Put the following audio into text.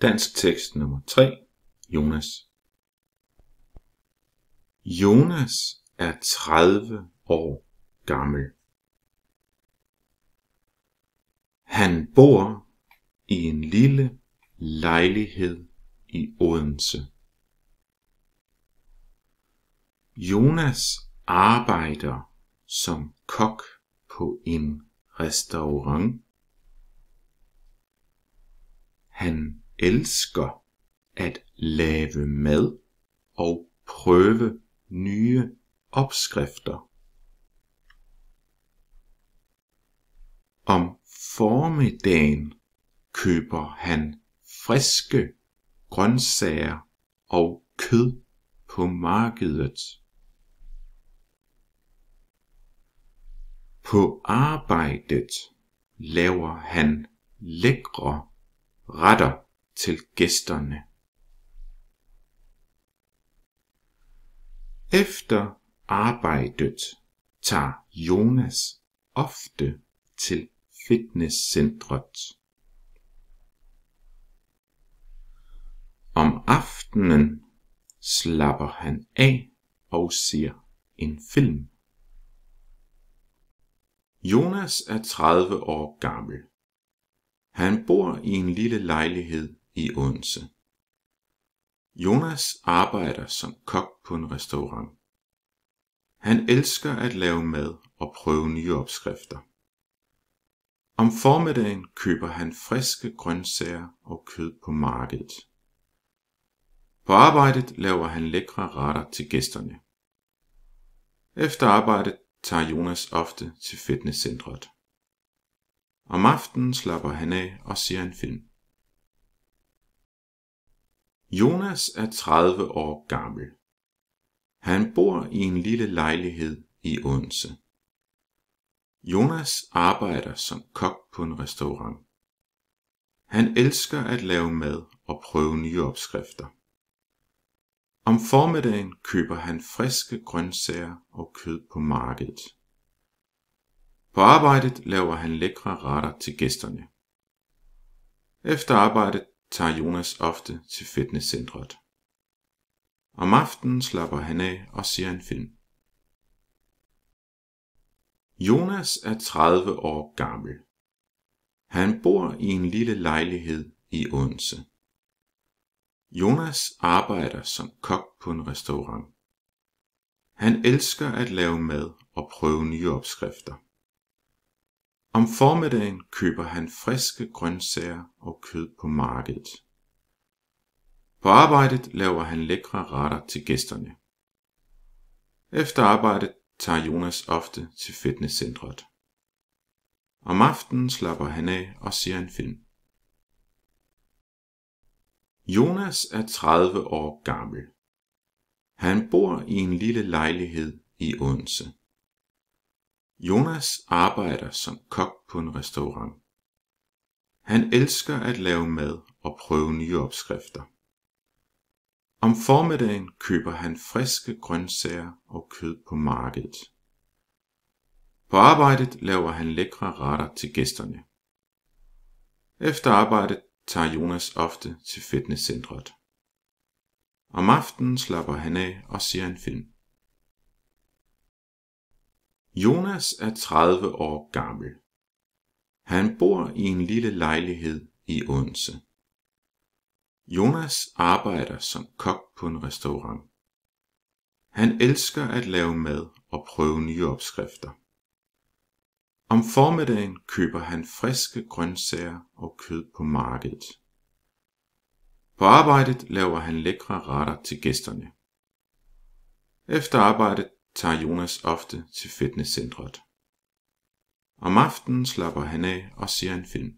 Dansk tekst nummer 3. Jonas. Jonas er 30 år gammel. Han bor i en lille lejlighed i Odense. Jonas arbejder som kok på en restaurant. Han elsker at lave mad og prøve nye opskrifter. Om formiddagen køber han friske grøntsager og kød på markedet. På arbejdet laver han lækre retter til gæsterne. Efter arbejdet tager Jonas ofte til fitnesscentret. Om aftenen slapper han af og ser en film. Jonas er 30 år gammel. Han bor i en lille lejlighed i Odense. Jonas arbejder som kok på en restaurant. Han elsker at lave mad og prøve nye opskrifter. Om formiddagen køber han friske grøntsager og kød på markedet. På arbejdet laver han lækre retter til gæsterne. Efter arbejdet tager Jonas ofte til fitnesscentret. Om aftenen slapper han af og ser en film. Jonas er 30 år gammel. Han bor i en lille lejlighed i Odense. Jonas arbejder som kok på en restaurant. Han elsker at lave mad og prøve nye opskrifter. Om formiddagen køber han friske grøntsager og kød på markedet. På arbejdet laver han lækre retter til gæsterne. Efter arbejdet tager Jonas ofte til fitnesscentret. Om aftenen slapper han af og ser en film. Jonas er 30 år gammel. Han bor i en lille lejlighed i Odense. Jonas arbejder som kok på en restaurant. Han elsker at lave mad og prøve nye opskrifter. Om formiddagen køber han friske grøntsager og kød på markedet. På arbejdet laver han lækre retter til gæsterne. Efter arbejdet tager Jonas ofte til fitnesscentret. Om aftenen slapper han af og ser en film. Jonas er 30 år gammel. Han bor i en lille lejlighed i Odense. Jonas arbejder som kok på en restaurant. Han elsker at lave mad og prøve nye opskrifter. Om formiddagen køber han friske grøntsager og kød på markedet. På arbejdet laver han lækre retter til gæsterne. Efter arbejdet tager Jonas ofte til fitnesscentret. Om aftenen slapper han af og ser en film. Jonas er 30 år gammel. Han bor i en lille lejlighed i Odense. Jonas arbejder som kok på en restaurant. Han elsker at lave mad og prøve nye opskrifter. Om formiddagen køber han friske grøntsager og kød på markedet. På arbejdet laver han lækre retter til gæsterne. Efter arbejdet tager Jonas ofte til fitnesscentret. Om aftenen slapper han af og ser en film.